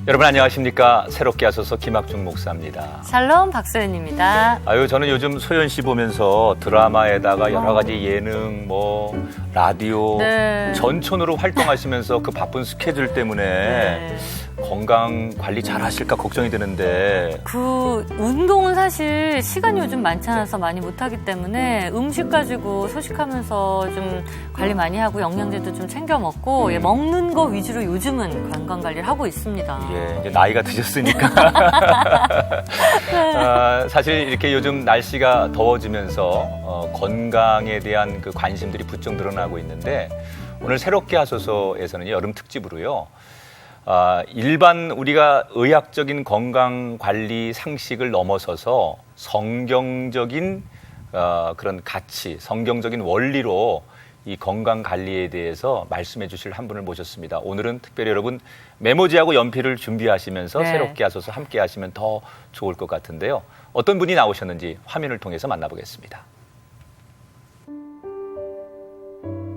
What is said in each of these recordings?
여러분 안녕하십니까. 새롭게 하소서 김학중 목사입니다. 샬롬 박소연입니다. 저는 요즘 소연 씨 보면서 드라마에다가 여러 가지 예능, 라디오, 전천후로 활동하시면서 그 바쁜 스케줄 때문에 건강 관리 잘 하실까 걱정이 되는데. 운동은 사실 시간이 요즘 많지 않아서 많이 못하기 때문에 음식 가지고 소식하면서 좀 관리 많이 하고 영양제도 좀 챙겨 먹고 먹는 거 위주로 요즘은 건강 관리를 하고 있습니다. 이제 나이가 드셨으니까. 사실 이렇게 요즘 날씨가 더워지면서 건강에 대한 그 관심들이 부쩍 늘어나고 있는데 오늘 새롭게 하소서에서는 여름 특집으로요. 일반 우리가 의학적인 건강 관리 상식을 넘어서서 성경적인 그런 가치, 성경적인 원리로 이 건강 관리에 대해서 말씀해 주실 한 분을 모셨습니다. 오늘은 특별히 여러분 메모지하고 연필을 준비하시면서 새롭게 하소서 함께 하시면 더 좋을 것 같은데요. 어떤 분이 나오셨는지 화면을 통해서 만나보겠습니다.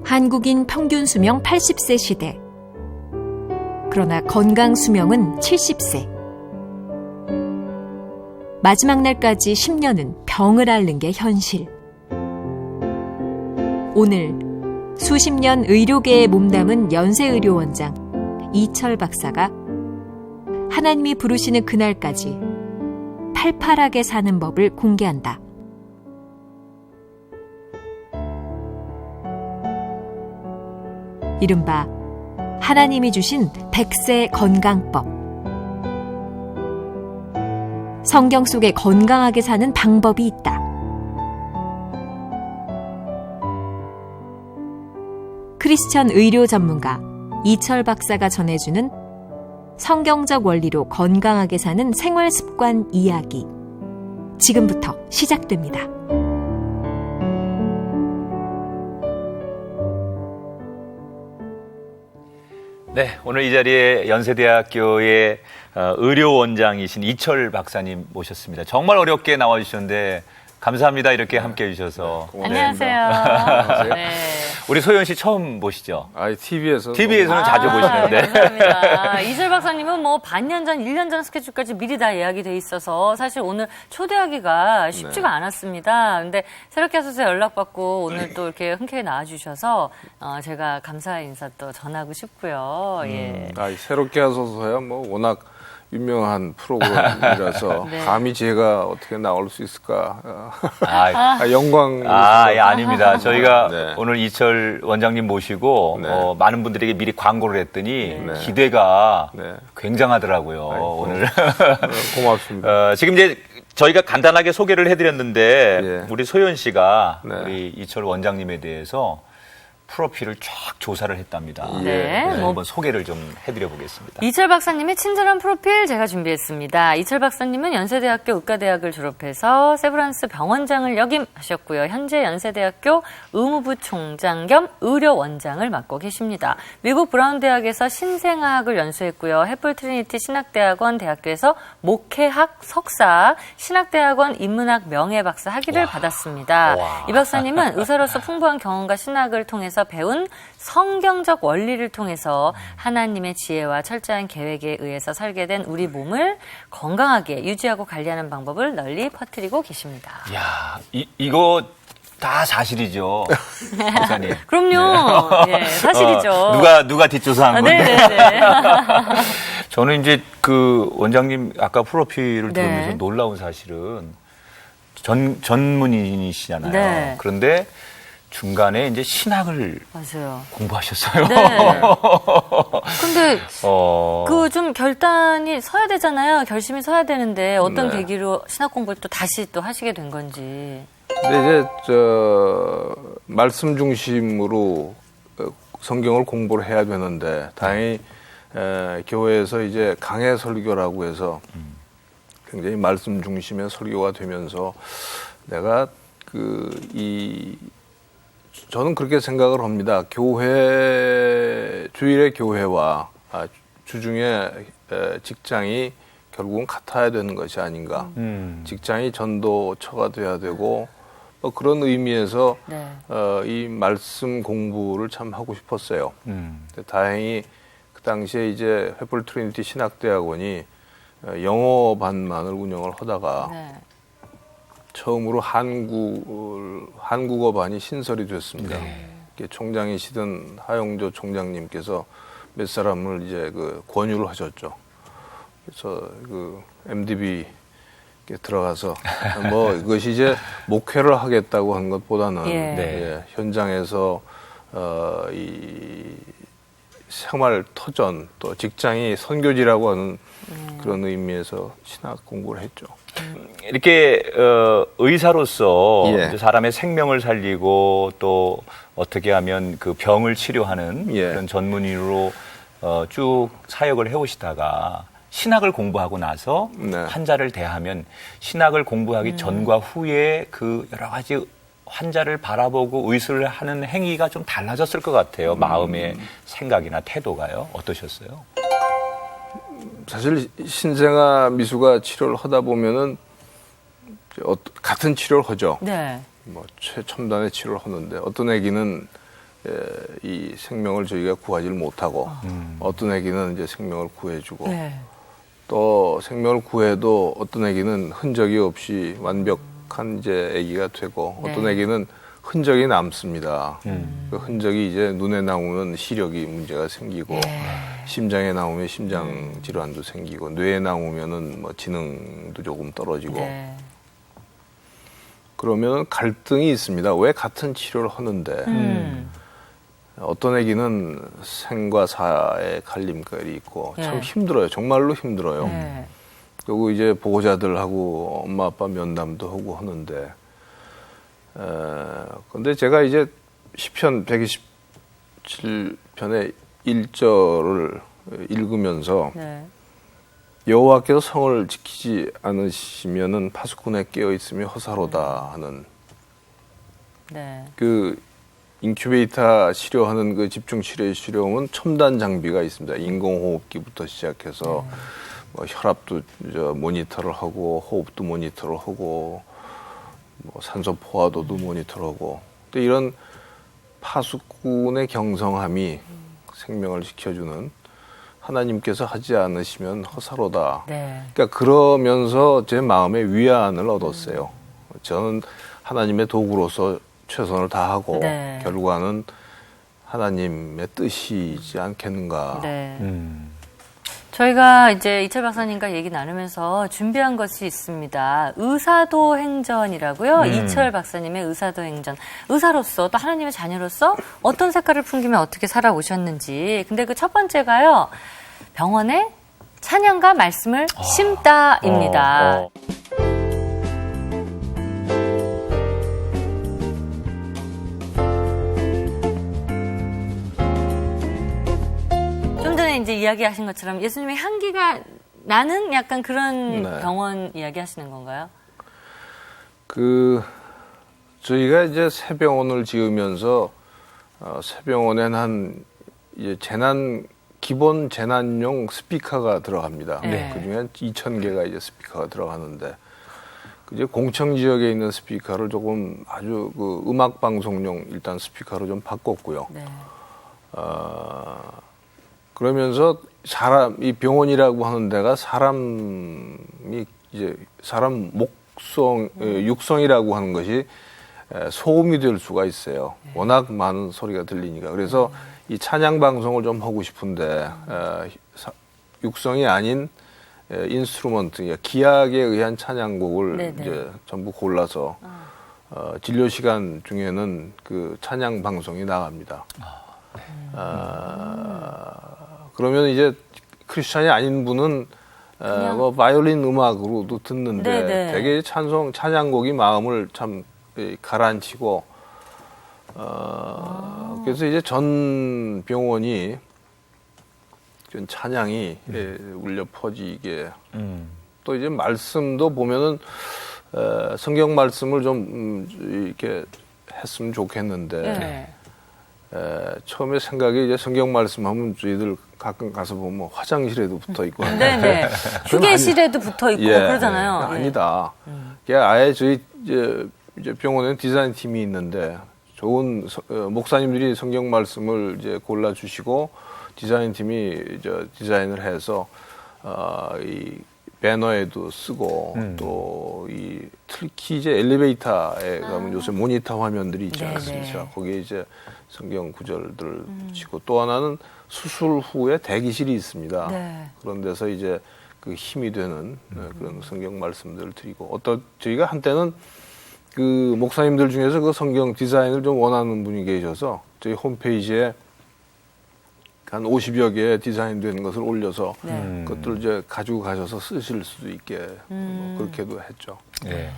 한국인 평균 수명 80세 시대. 그러나 건강 수명은 70세. 마지막 날까지 10년은 병을 앓는 게 현실. 오늘 수십 년 의료계에 몸담은 연세의료원장 이철 박사가 하나님이 부르시는 그날까지 팔팔하게 사는 법을 공개한다. 이른바 하나님이 주신 100세 건강법. 성경 속에 건강하게 사는 방법이 있다. 크리스천 의료 전문가 이철 박사가 전해주는 성경적 원리로 건강하게 사는 생활 습관 이야기. 지금부터 시작됩니다. 네, 오늘 이 자리에 연세대학교의 의료원장이신 이철 박사님 모셨습니다. 정말 어렵게 나와주셨는데 감사합니다. 이렇게 함께 해주셔서. 안녕하세요. 네. 우리 소연 씨 처음 보시죠? TV에서는 자주 보시는데. 감사합니다. 이철 박사님은 반년 전, 1년 전 스케줄까지 미리 다 예약이 돼 있어서 사실 오늘 초대하기가 쉽지가 않았습니다. 근데 새롭게 하소서 연락받고 오늘 또 이렇게 흔쾌히 나와주셔서 제가 감사의 인사 또 전하고 싶고요. 새롭게 하소서야 워낙 유명한 프로그램이라서 감히 제가 어떻게 나올 수 있을까 영광입니다. 아닙니다. 저희가 오늘 이철 원장님 모시고 많은 분들에게 미리 광고를 했더니 기대가 굉장하더라고요. 오늘 고맙습니다. 지금 이제 저희가 간단하게 소개를 해드렸는데 우리 소연 씨가 우리 이철 원장님에 대해서 프로필을 쫙 조사를 했답니다. 한번 소개를 좀 해드려 보겠습니다. 이철 박사님의 친절한 프로필 제가 준비했습니다. 이철 박사님은 연세대학교 의과대학을 졸업해서 세브란스 병원장을 역임하셨고요. 현재 연세대학교 의무부 총장 겸 의료원장을 맡고 계십니다. 미국 브라운 대학에서 신생아학을 연수했고요. 해플 트리니티 신학대학원 대학교에서 목회학 석사, 신학대학원 인문학 명예박사 학위를 받았습니다. 이 박사님은 의사로서 풍부한 경험과 신학을 통해서 배운 성경적 원리를 통해서 하나님의 지혜와 철저한 계획에 의해서 살게 된 우리 몸을 건강하게 유지하고 관리하는 방법을 널리 퍼뜨리고 계십니다. 이야, 이거 다 사실이죠, 박사님. 그럼요. 사실이죠. 누가 뒷조사한 건데. 네네네. 저는 이제 그 원장님 아까 프로필을 들으면서 놀라운 사실은 전문인이시잖아요. 그런데 중간에 이제 신학을 공부하셨어요. 근데 그 좀 결단이 서야 되잖아요. 결심이 서야 되는데 어떤 계기로 신학 공부를 또 다시 또 하시게 된 건지. 근데 이제 말씀 중심으로 성경을 공부를 해야 되는데 다행히 교회에서 이제 강해 설교라고 해서 굉장히 말씀 중심의 설교가 되면서 내가 저는 그렇게 생각을 합니다. 주일의 교회와 주중에 직장이 결국은 같아야 되는 것이 아닌가. 직장이 전도처가 돼야 되고 그런 의미에서 이 말씀 공부를 참 하고 싶었어요. 다행히 그 당시에 이제 횃불 트리니티 신학대학원이 영어반만을 운영을 하다가 네. 처음으로 한국어반이 신설이 됐습니다. 총장이시던 하용조 총장님께서 몇 사람을 이제 그 권유를 하셨죠. 그래서 그 MDB 들어가서 뭐 이것이 이제 목회를 하겠다고 한 것보다는 예. 현장에서 이 생활 터전 또 직장이 선교지라고 하는 그런 의미에서 신학 공부를 했죠. 이렇게 의사로서 예. 이제 사람의 생명을 살리고 또 어떻게 하면 그 병을 치료하는 예. 그런 전문의로 쭉 사역을 해오시다가 신학을 공부하고 나서 네. 환자를 대하면 신학을 공부하기 전과 후에 그 여러 가지 환자를 바라보고 의술을 하는 행위가 좀 달라졌을 것 같아요. 마음의 생각이나 태도가요. 어떠셨어요? 사실 신생아 미수가 치료를 하다 보면은 같은 치료를 하죠. 네. 뭐 최첨단의 치료를 하는데 어떤 애기는 이 생명을 저희가 구하지를 못하고 어떤 애기는 이제 생명을 구해주고 네. 또 생명을 구해도 어떤 애기는 흔적이 없이 완벽한 이제 애기가 되고 네. 어떤 애기는 흔적이 남습니다. 그 흔적이 이제 눈에 나오면 시력이 문제가 생기고 심장에 나오면 심장 질환도 생기고 뇌에 나오면은 뭐 지능도 조금 떨어지고 네. 그러면 갈등이 있습니다. 왜 같은 치료를 하는데 어떤 애기는 생과 사의 갈림길이 있고 참 힘들어요. 정말로 힘들어요. 네. 그리고 이제 보호자들하고 엄마 아빠 면담도 하고 하는데 근데 제가 이제 시편 127편의 1절을 읽으면서 네. 여호와께서 성을 지키지 않으시면은 파수꾼에 깨어 있으며 허사로다 하는 네. 그 인큐베이터 치료하는 그 집중 치료의 치료는 첨단 장비가 있습니다. 인공호흡기부터 시작해서 뭐 혈압도 모니터를 하고 호흡도 모니터를 하고 뭐 산소 포화도도 모니터를 하고 또 이런 파수꾼의 경성함이 생명을 지켜주는 하나님께서 하지 않으시면 허사로다. 네. 그러니까 그러면서 제 마음에 위안을 얻었어요. 저는 하나님의 도구로서 최선을 다하고 네. 결과는 하나님의 뜻이지 않겠는가. 네. 저희가 이제 이철 박사님과 얘기 나누면서 준비한 것이 있습니다. 의사도 행전이라고요. 이철 박사님의 의사도 행전. 의사로서 또 하나님의 자녀로서 어떤 색깔을 풍기며 어떻게 살아오셨는지. 근데 그 첫 번째가요. 병원에 찬양과 말씀을 심다입니다. 좀 전에 이제 이야기하신 것처럼 예수님의 향기가 나는 약간 그런 네. 병원 이야기 하시는 건가요? 저희가 이제 새 병원을 지으면서 새 병원에는 한 이제 기본 재난용 스피커가 들어갑니다. 네. 그중에 한 2,000개가 이제 스피커가 들어가는데 이제 공청 지역에 있는 스피커를 조금 아주 그 음악 방송용 일단 스피커로 좀 바꿨고요. 네. 그러면서 이 병원이라고 하는 데가 사람 육성이라고 하는 것이 소음이 될 수가 있어요. 워낙 많은 소리가 들리니까. 그래서 이 찬양 방송을 좀 하고 싶은데 육성이 아닌 인스트루먼트, 기악에 의한 찬양곡을 이제 전부 골라서 진료 시간 중에는 그 찬양 방송이 나갑니다. 그러면 이제 크리스찬이 아닌 분은 뭐 바이올린 음악으로도 듣는데 되게 찬양곡이 마음을 참 가라앉히고 그래서 이제 전 병원이 찬양이 울려 퍼지게 또 이제 말씀도 보면은 성경 말씀을 좀 이렇게 했으면 좋겠는데 처음에 생각이 이제 성경 말씀하면 저희들 가끔 가서 보면 화장실에도 붙어 있고 네네 휴게실에도 붙어 있고 그러잖아요. 아니다. 아예 저희 이제 병원에는 디자인 팀이 있는데 좋은 목사님들이 성경 말씀을 이제 골라 주시고 디자인 팀이 디자인을 해서 이 배너에도 쓰고 또 이 특히 이제 엘리베이터에 가면 요새 모니터 화면들이 있지 않습니까? 거기에 이제 성경 구절들을 붙이고 또 하나는 수술 후에 대기실이 있습니다. 네. 그런 데서 이제 그 힘이 되는 그런 성경 말씀들을 드리고 저희가 한때는 그 목사님들 중에서 그 성경 디자인을 좀 원하는 분이 계셔서 저희 홈페이지에 한 50여 개의 디자인된 것을 올려서 그것들을 이제 가지고 가셔서 쓰실 수도 있게 그렇게도 했죠. 네.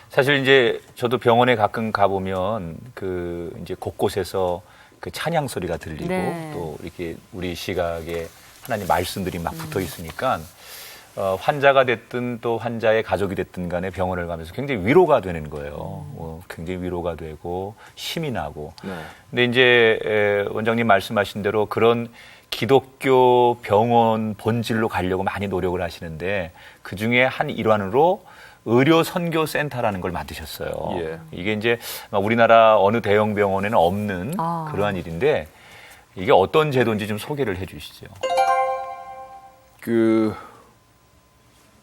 사실 이제 저도 병원에 가끔 가보면 그 이제 곳곳에서 그 찬양 소리가 들리고 네. 또 이렇게 우리 시각에 하나님 말씀들이 막 붙어 있으니까 환자가 됐든 또 환자의 가족이 됐든 간에 병원을 가면서 굉장히 위로가 되는 거예요. 굉장히 위로가 되고 힘이 나고. 네. 근데 이제 원장님 말씀하신 대로 그런 기독교 병원 본질로 가려고 많이 노력을 하시는데 그 중에 한 일환으로 의료 선교 센터라는 걸 만드셨어요. 예. 이게 이제 우리나라 어느 대형 병원에는 없는 그러한 일인데 이게 어떤 제도인지 좀 소개를 해 주시죠.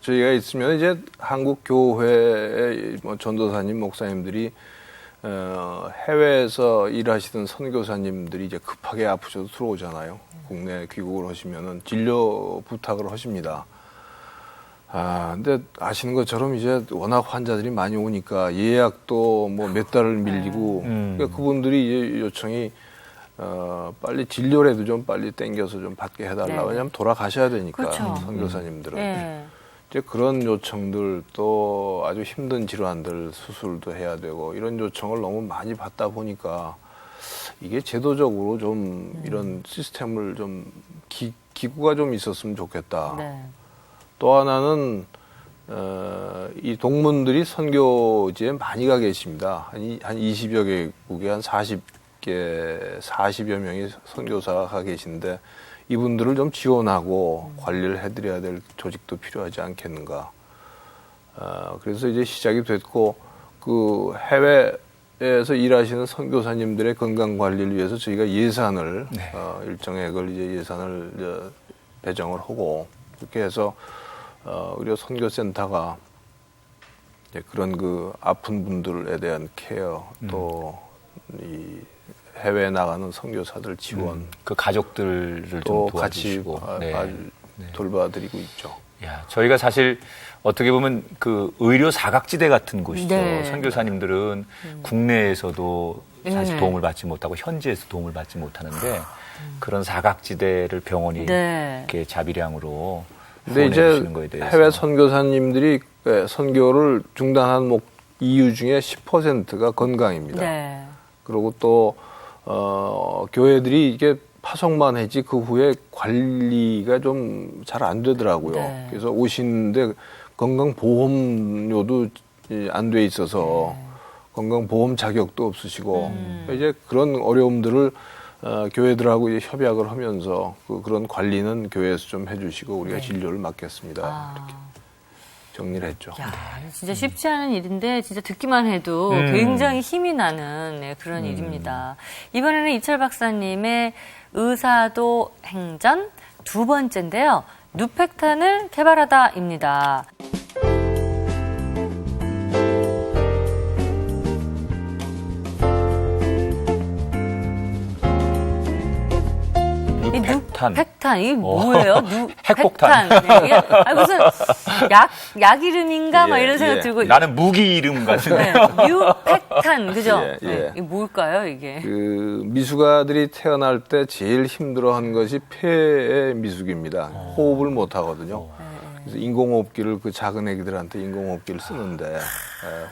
저희가 있으면 이제 한국 교회의 전도사님, 목사님들이 해외에서 일하시던 선교사님들이 이제 급하게 아프셔서 들어오잖아요. 국내 귀국을 하시면은 진료 부탁을 하십니다. 근데 아시는 것처럼 이제 워낙 환자들이 많이 오니까 예약도 뭐 몇 달을 밀리고 그러니까 그분들이 이제 요청이 빨리 진료라도 좀 빨리 땡겨서 좀 받게 해달라. 왜냐하면 돌아가셔야 되니까 그렇죠. 선교사님들은. 네. 이제 그런 요청들 또 아주 힘든 질환들 수술도 해야 되고 이런 요청을 너무 많이 받다 보니까 이게 제도적으로 좀 이런 시스템을 좀 기구가 좀 있었으면 좋겠다. 네. 또 하나는 이 동문들이 선교지에 많이 가 계십니다. 한 20여 개국에 한 40여 명의 선교사가 계신데 이분들을 좀 지원하고 관리를 해드려야 될 조직도 필요하지 않겠는가. 그래서 이제 시작이 됐고 그 해외에서 일하시는 선교사님들의 건강 관리를 위해서 저희가 예산을 일정액을 이제 예산을 배정을 하고 그렇게 해서 의료 선교센터가 이제 그런 그 아픈 분들에 대한 케어 또 이 해외에 나가는 선교사들 지원 그 가족들을 또 좀 같이 도와주시고 돌봐드리고 있죠. 야, 저희가 사실 어떻게 보면 그 의료 사각지대 같은 곳이죠. 네. 선교사님들은 국내에서도 사실 도움을 받지 못하고 현지에서 도움을 받지 못하는데 그런 사각지대를 병원이 이렇게 자비량으로 근데 이제 후원해 거에 대해서. 해외 선교사님들이 선교를 중단한 이유 중에 10%가 건강입니다. 네. 그리고 또 교회들이 이게 파송만 했지 그 후에 관리가 좀 잘 안 되더라고요. 네. 그래서 오시는데 건강보험료도 안 돼 있어서 건강보험 자격도 없으시고 이제 그런 어려움들을 교회들하고 이제 협약을 하면서 그런 관리는 교회에서 좀 해주시고 우리가 진료를 맡겠습니다. 이렇게 정리를 했죠. 야, 진짜 쉽지 않은 일인데 진짜 듣기만 해도 굉장히 힘이 나는 그런 일입니다. 이번에는 이철 박사님의 의사도 행전 두 번째인데요. 누펙탄을 개발하다입니다. 누펙탄. 누펙탄 이게 뭐예요? 핵폭탄. 네, 이게 무슨 약 이름인가 막 이런 생각 들고 나는 무기 이름 같은데. 네, 뉴펙탄 그죠? 예, 예. 네, 이게 뭘까요 이게? 그 미숙아들이 태어날 때 제일 힘들어하는 것이 폐의 미숙입니다. 호흡을 못 하거든요. 그래서 인공호흡기를 그 작은 애기들한테 인공호흡기를 쓰는데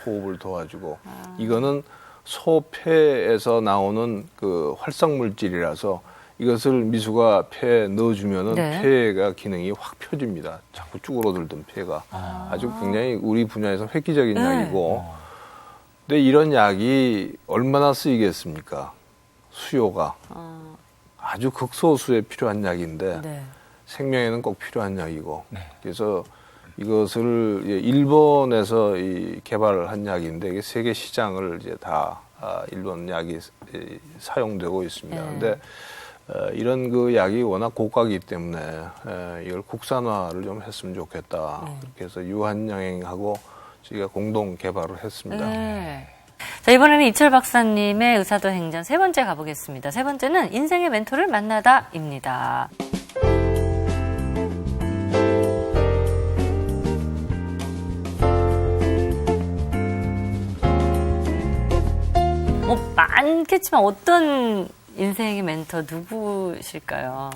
호흡을 도와주고 이거는 소폐에서 나오는 그 활성 물질이라서 이것을 미숙아 폐에 넣어주면은 네. 폐가 기능이 확 펴집니다. 자꾸 쭈그러들던 폐가 아주 굉장히 우리 분야에서 획기적인 네. 약이고. 근데 이런 약이 얼마나 쓰이겠습니까? 수요가 아주 극소수에 필요한 약인데 네. 생명에는 꼭 필요한 약이고. 그래서 이것을 일본에서 개발을 한 약인데 이게 세계 시장을 이제 다 일본 약이 사용되고 있습니다. 네. 근데 이런 그 약이 워낙 고가이기 때문에 이걸 국산화를 좀 했으면 좋겠다. 그렇게 해서 유한양행하고 저희가 공동 개발을 했습니다. 네. 자, 이번에는 이철 박사님의 의사도 행전 세 번째 가보겠습니다. 세 번째는 인생의 멘토를 만나다입니다. 많겠지만 어떤 인생의 멘토 누구실까요?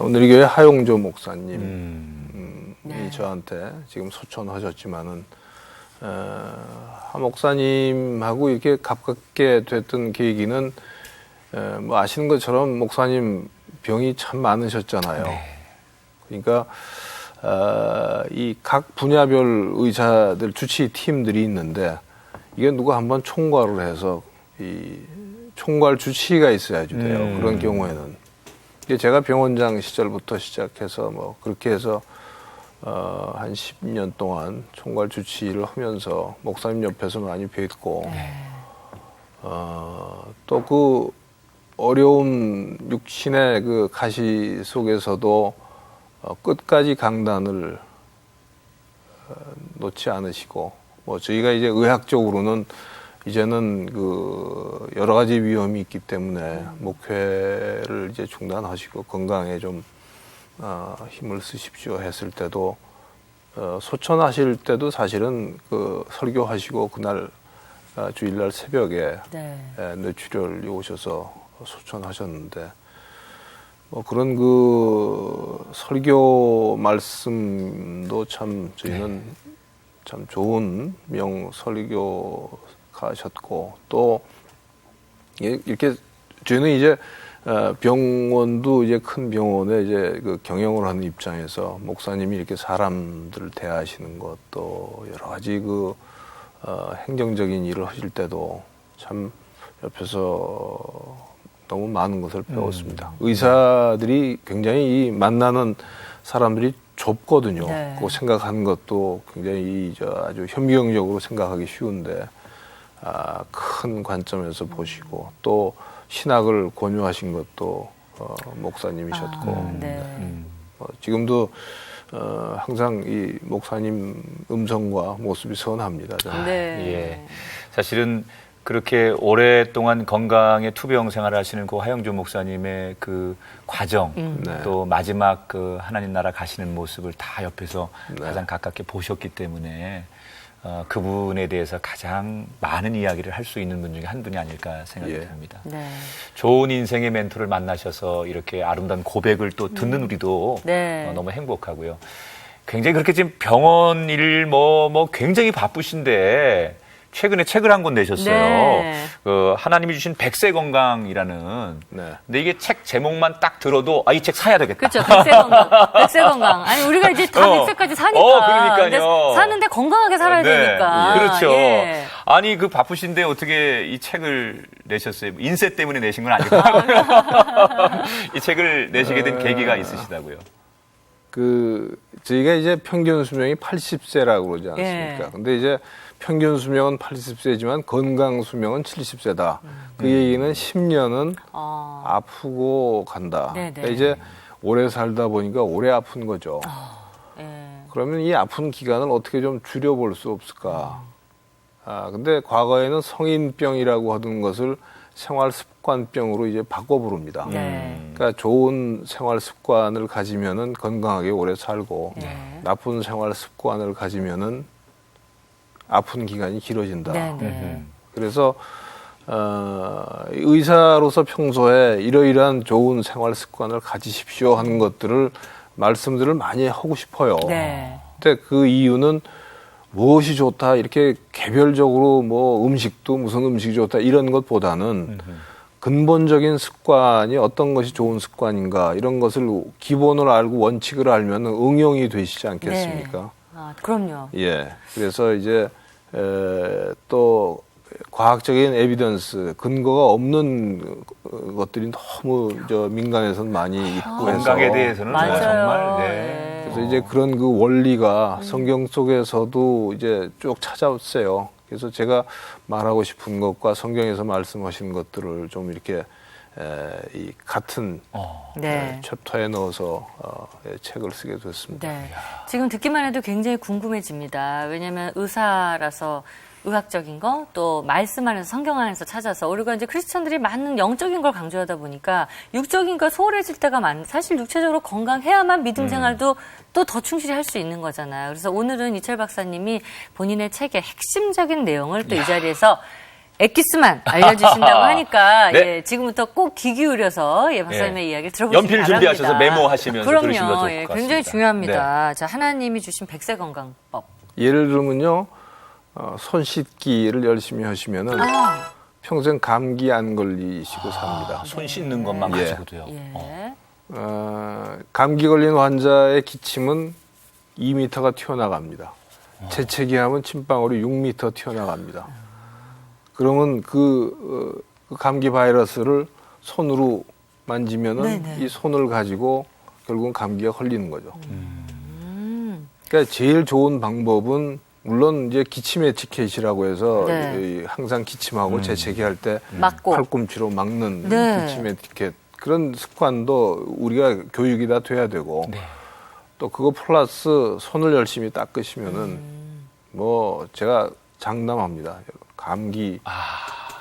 오늘 이 교회 하용조 목사님이 네. 저한테 지금 소천하셨지만은 하 목사님하고 이렇게 가깝게 됐던 계기는 뭐 아시는 것처럼 목사님 병이 참 많으셨잖아요. 그러니까 이 각 분야별 의사들 주치 팀들이 있는데 이게 누가 한번 총괄을 해서 이 총괄 주치의가 있어야지 돼요. 그런 경우에는 이게 제가 병원장 시절부터 시작해서 뭐 그렇게 해서 한 10년 동안 총괄 주치의를 하면서 목사님 옆에서 많이 뵙고 또 그 어려운 육신의 그 가시 속에서도 끝까지 강단을 놓지 않으시고 뭐 저희가 이제 의학적으로는 이제는 그 여러 가지 위험이 있기 때문에 목회를 이제 중단하시고 건강에 좀 힘을 쓰십시오 했을 때도 소천하실 때도 사실은 그 설교하시고 그날 주일날 새벽에 네. 뇌출혈이 오셔서 소천하셨는데 뭐 그런 그 설교 말씀도 참 저희는 참 좋은 명 설교가셨고 또 이렇게 저희는 이제 병원도 이제 큰 병원에 이제 그 경영을 하는 입장에서 목사님이 이렇게 사람들을 대하시는 것도 여러 가지 그 행정적인 일을 하실 때도 참 옆에서 너무 많은 것을 배웠습니다. 의사들이 굉장히 이 만나는 사람들이 좁거든요. 네. 그 생각하는 것도 굉장히 아주 현미경적으로 생각하기 쉬운데 큰 관점에서 보시고 또 신학을 권유하신 것도 목사님이셨고 네. 지금도 항상 이 목사님 음성과 모습이 선합니다. 저는. 네. 예. 사실은 그렇게 오랫동안 건강의 투병 생활을 하시는 그 하영조 목사님의 그 과정, 네. 또 마지막 그 하나님 나라 가시는 모습을 다 옆에서 네. 가장 가깝게 보셨기 때문에 그분에 대해서 가장 많은 이야기를 할 수 있는 분 중에 한 분이 아닐까 생각이 예. 듭니다. 네. 좋은 인생의 멘토를 만나셔서 이렇게 아름다운 고백을 또 듣는 우리도 네. 너무 행복하고요. 굉장히 그렇게 지금 병원 일 뭐 굉장히 바쁘신데 최근에 책을 한 권 내셨어요. 네. 그 하나님이 주신 백세 건강이라는. 네. 근데 이게 책 제목만 딱 들어도 이 책 사야 되겠다. 그렇죠. 백세 건강. 백세 건강. 아니 우리가 이제 다 백세까지 사니까. 그러니까요. 근데 사는데 건강하게 살아야 네. 되니까. 그렇죠. 예. 아니 그 바쁘신데 어떻게 이 책을 내셨어요? 인쇄 때문에 내신 건 아니고. 이 책을 내시게 된 계기가 있으시다고요. 그 저희가 이제 평균 수명이 80세라고 그러지 않습니까? 예. 근데 이제 평균 수명은 80세지만 건강 수명은 70세다. 그 얘기는 10년은 아프고 간다. 네네. 그러니까 이제 오래 살다 보니까 오래 아픈 거죠. 예. 그러면 이 아픈 기간을 어떻게 좀 줄여볼 수 없을까? 근데 과거에는 성인병이라고 하던 것을 생활 습관병으로 이제 바꿔 부릅니다. 네. 그러니까 좋은 생활 습관을 가지면은 건강하게 오래 살고 네. 나쁜 생활 습관을 가지면은 아픈 기간이 길어진다. 네네. 그래서 의사로서 평소에 이러이러한 좋은 생활 습관을 가지십시오 하는 것들을 말씀들을 많이 하고 싶어요. 네. 근데 그 이유는 무엇이 좋다 이렇게 개별적으로 뭐 음식도 무슨 음식이 좋다 이런 것보다는 근본적인 습관이 어떤 것이 좋은 습관인가 이런 것을 기본을 알고 원칙을 알면 응용이 되시지 않겠습니까? 그럼요. 예. 그래서 이제 또 과학적인 에비던스 근거가 없는 것들이 너무 민간에서는 많이 있고 해서 건강에 대해서는 맞아요. 정말 네. 그래서 이제 그런 그 원리가 성경 속에서도 이제 쭉 찾아왔어요. 그래서 제가 말하고 싶은 것과 성경에서 말씀하신 것들을 좀 이렇게 이 같은 네. 챕터에 넣어서 책을 쓰게 됐습니다. 네. 지금 듣기만 해도 굉장히 궁금해집니다. 왜냐하면 의사라서 의학적인 거, 또 말씀 안에서 성경 안에서 찾아서 우리가 이제 크리스천들이 많은 영적인 걸 강조하다 보니까 육적인 거 소홀해질 때가 사실 육체적으로 건강해야만 믿음 생활도 또 더 충실히 할 수 있는 거잖아요. 그래서 오늘은 이철 박사님이 본인의 책의 핵심적인 내용을 또 이 자리에서 엑기스만 알려주신다고 하니까 네. 예, 지금부터 꼭 귀 기울여서 박사님의 이야기를 들어보시기 연필 바랍니다. 준비하셔서 메모하시면서 들으시면 좋을 것 그럼요. 같습니다. 굉장히 중요합니다. 자, 하나님이 주신 백세 건강법. 예를 들면요, 손 씻기를 열심히 하시면은 평생 감기 안 걸리시고 삽니다. 손 씻는 것만 예. 가지고도요. 예. 감기 걸린 환자의 기침은 2m가 튀어나갑니다. 재채기하면 침방울이 6m 튀어나갑니다. 그러면 그 감기 바이러스를 손으로 만지면은 네네. 이 손을 가지고 결국은 감기가 걸리는 거죠. 그러니까 제일 좋은 방법은 물론 이제 기침 에티켓이라고 해서 네. 이 항상 기침하고 재채기할 때 막고. 팔꿈치로 막는 네. 기침 에티켓 그런 습관도 우리가 교육이 다 돼야 되고 네. 또 그거 플러스 손을 열심히 닦으시면은 뭐 제가 장담합니다. 감기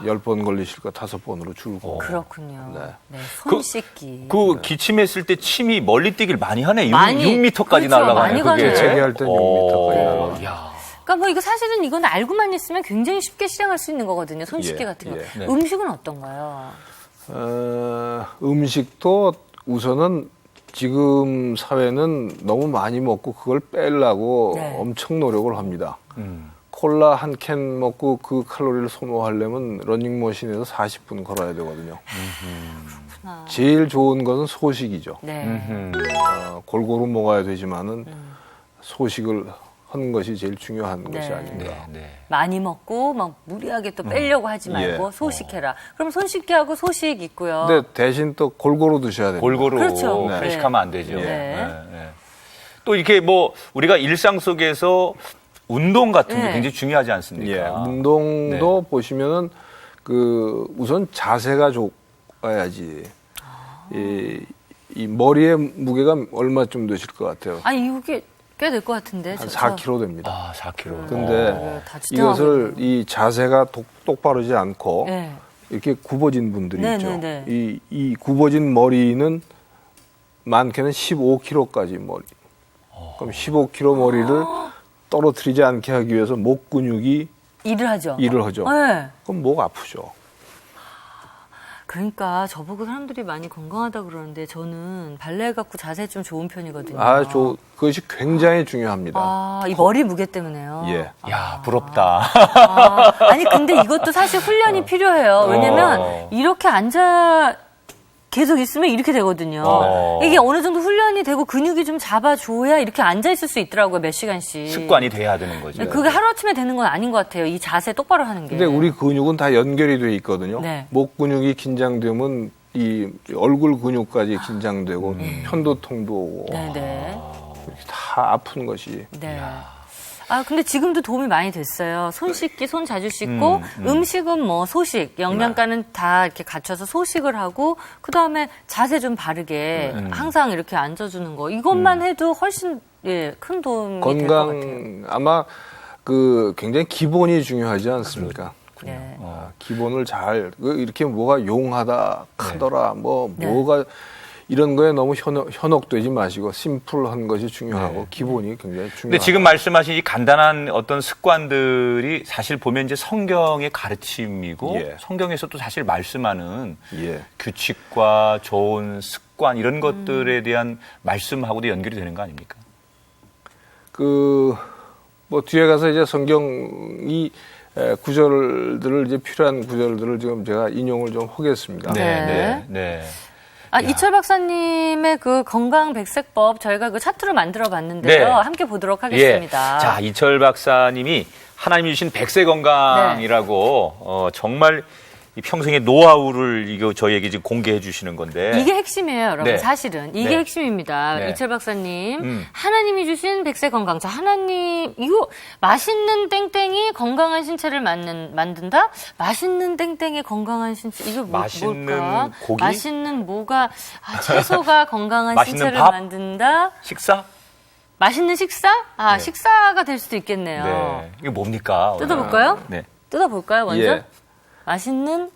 10번 걸리실 거 5번으로 줄고. 그렇군요. 네. 네, 손 씻기. 그 기침했을 때 침이 멀리 뛰길 많이 하네. 많이, 6m까지 그렇죠. 날아가네. 많이 가네요. 재채기할 땐 6m까지 날아가요. 야. 그러니까 뭐 이거 사실은 이건 알고만 있으면 굉장히 쉽게 실행할 수 있는 거거든요. 손 씻기 예, 같은 거. 예. 네. 음식은 어떤가요? 음식도 우선은 지금 사회는 너무 많이 먹고 그걸 빼려고 네. 엄청 노력을 합니다. 콜라 한 캔 먹고 그 칼로리를 소모하려면 러닝머신에서 40분 걸어야 되거든요. 제일 좋은 것은 소식이죠. 네. 골고루 먹어야 되지만은 소식을 하는 것이 제일 중요한 것이 네. 아닌가. 네. 많이 먹고 막 무리하게 또 빼려고 하지 말고 예. 소식해라. 그럼 손 씻기하고 소식 있고요. 근데 대신 또 골고루 드셔야 됩니다. 골고루 그렇죠. 네. 회식하면 안 되죠. 네. 또 이렇게 뭐 우리가 일상 속에서 운동 같은 게 네. 굉장히 중요하지 않습니까? 예, 운동도 보시면은 그 우선 자세가 좋아야지. 이 머리의 무게가 얼마쯤 되실 것 같아요? 아니 이게 꽤 될 것 같은데. 한 4kg 됩니다. 아, 4kg. 근데 다 지탱하고 이것을 이 자세가 똑바르지 않고 네. 이렇게 굽어진 분들이 네, 있죠. 네, 네. 이 굽어진 머리는 많게는 15kg까지 머리. 그럼 15kg 머리를 떨어뜨리지 않게 하기 위해서 목 근육이 일을 하죠. 일을 하죠. 네. 그럼 목 아프죠. 그러니까 저보고 사람들이 많이 건강하다 그러는데 저는 발레 갖고 자세 좀 좋은 편이거든요. 그것이 굉장히 중요합니다. 이 머리 무게 때문에요. 예. 야, 부럽다. 아니 근데 이것도 사실 훈련이 필요해요. 왜냐면 이렇게 앉아 계속 있으면 이렇게 되거든요. 이게 어느 정도 훈련이 되고 근육이 좀 잡아줘야 이렇게 앉아 있을 수 있더라고요. 몇 시간씩. 습관이 돼야 되는 거죠. 그게 하루아침에 되는 건 아닌 것 같아요. 이 자세 똑바로 하는 게. 근데 우리 근육은 다 연결이 돼 있거든요. 네. 목 근육이 긴장되면 이 얼굴 근육까지 긴장되고 편도통도 오고 네네. 이렇게 다 아픈 것이. 네. 근데 지금도 도움이 많이 됐어요. 손 씻기, 손 자주 씻고, 음식은 뭐 소식, 영양가는 다 이렇게 갖춰서 소식을 하고, 그 다음에 자세 좀 바르게 항상 이렇게 앉아주는 거. 이것만 해도 훨씬, 큰 도움이 될 것 같아요. 건강 아마 그 굉장히 기본이 중요하지 않습니까? 네. 기본을 잘 이렇게 뭐가 용하다, 카더라, 네. 뭐가 이런 거에 너무 현혹되지 마시고 심플한 것이 중요하고 기본이 굉장히 중요하다. 근데 지금 말씀하신 이 간단한 어떤 습관들이 사실 보면 이제 성경의 가르침이고 예. 성경에서도 사실 말씀하는 예. 규칙과 좋은 습관 이런 것들에 대한 말씀하고도 연결이 되는 거 아닙니까? 뭐 뒤에 가서 이제 성경이 구절들을 이제 필요한 구절들을 지금 제가 인용을 좀 하겠습니다. 네. 이철 박사님의 그 건강 백색법 저희가 그 차트로 만들어 봤는데요. 네. 함께 보도록 하겠습니다. 예. 자, 이철 박사님이 하나님이 주신 백세 건강이라고 정말 이 평생의 노하우를 이거 저희에게 지금 공개해 주시는 건데. 이게 핵심이에요, 여러분. 네. 사실은 이게 네. 핵심입니다. 네. 이철 박사님, 하나님이 주신 백세 건강. 자, 하나님 이거 맛있는 땡땡이 건강한 신체를 만든다. 맛있는 땡땡이 건강한 신체. 이거 맛있는 뭘까? 고기? 맛있는 뭐가 채소가 건강한 맛있는 신체를 밥? 만든다. 식사? 맛있는 식사? 아, 네. 식사가 될 수도 있겠네요. 네. 이게 뭡니까? 뜯어볼까요? 네. 뜯어볼까요, 먼저? 예. 맛있는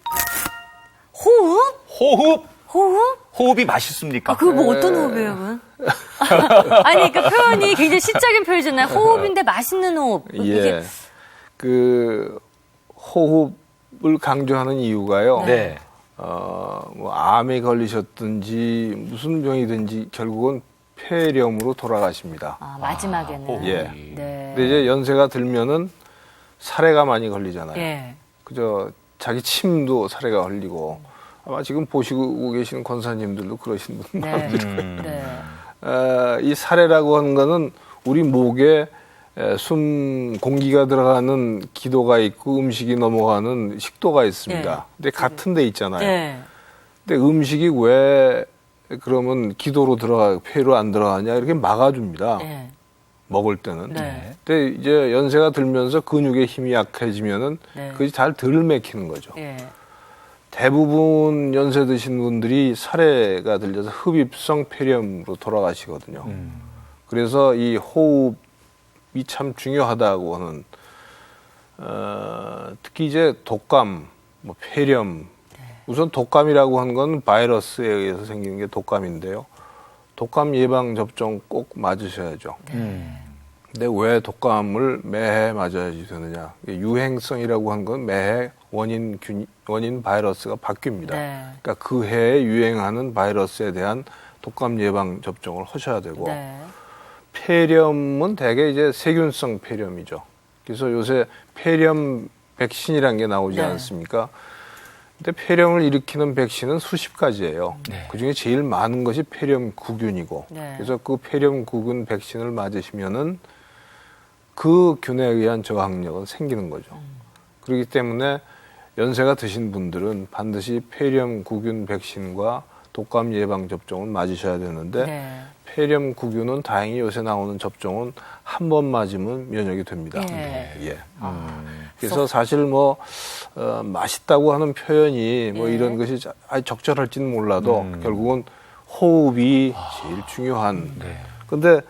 호흡? 호흡. 호흡? 호흡이 맛있습니까? 아, 그거 뭐 어떤 호흡이에요, 그건? 아니, 그 표현이 굉장히 시적인 표현이잖아요. 호흡인데 맛있는 호흡. 예. 그 호흡을 강조하는 이유가요. 네. 뭐 암에 걸리셨든지 무슨 병이든지 결국은 폐렴으로 돌아가십니다. 아, 마지막에는. 호흡. 예. 네. 근데 이제 연세가 들면은 사례가 많이 걸리잖아요. 예. 그저 자기 침도 사례가 걸리고 아마 지금 보시고 계시는 권사님들도 그러신 분 네. 많으실 네. 이 사례라고 하는 거는 우리 목에 숨 공기가 들어가는 기도가 있고 음식이 넘어가는 식도가 있습니다. 네. 근데 같은 데 있잖아요. 네. 근데 음식이 왜 그러면 기도로 들어가 폐로 안 들어가냐 이렇게 막아줍니다. 네. 먹을 때는. 네. 근데 이제 연세가 들면서 근육의 힘이 약해지면은 네. 그것이 잘 덜 맥히는 거죠. 예. 대부분 연세 드신 분들이 사례가 들려서 흡입성 폐렴으로 돌아가시거든요. 그래서 이 호흡이 참 중요하다고 하는 특히 이제 독감, 뭐 폐렴. 우선 독감이라고 하는 건 바이러스에 의해서 생기는 게 독감인데요. 독감 예방 접종 꼭 맞으셔야죠. 근데 왜 독감을 매해 맞아야지 되느냐? 유행성이라고 하는 건 매해 원인 바이러스가 바뀝니다. 네. 그러니까 그 해에 유행하는 바이러스에 대한 독감 예방 접종을 하셔야 되고 네. 폐렴은 대개 이제 세균성 폐렴이죠. 그래서 요새 폐렴 백신이라는 게 나오지 네. 않습니까? 근데 폐렴을 일으키는 백신은 수십 가지예요. 네. 그중에 제일 많은 것이 폐렴구균이고 네. 그래서 그 폐렴구균 백신을 맞으시면은 그 균에 의한 저항력은 생기는 거죠. 그렇기 때문에 연세가 드신 분들은 반드시 폐렴구균 백신과 독감 예방 접종을 맞으셔야 되는데 네. 폐렴구균은 다행히 요새 나오는 접종은 한 번 맞으면 면역이 됩니다. 예. 예. 그래서 사실 뭐 맛있다고 하는 표현이 뭐 예. 이런 것이 아주 적절할지는 몰라도 결국은 호흡이 제일 중요한. 근데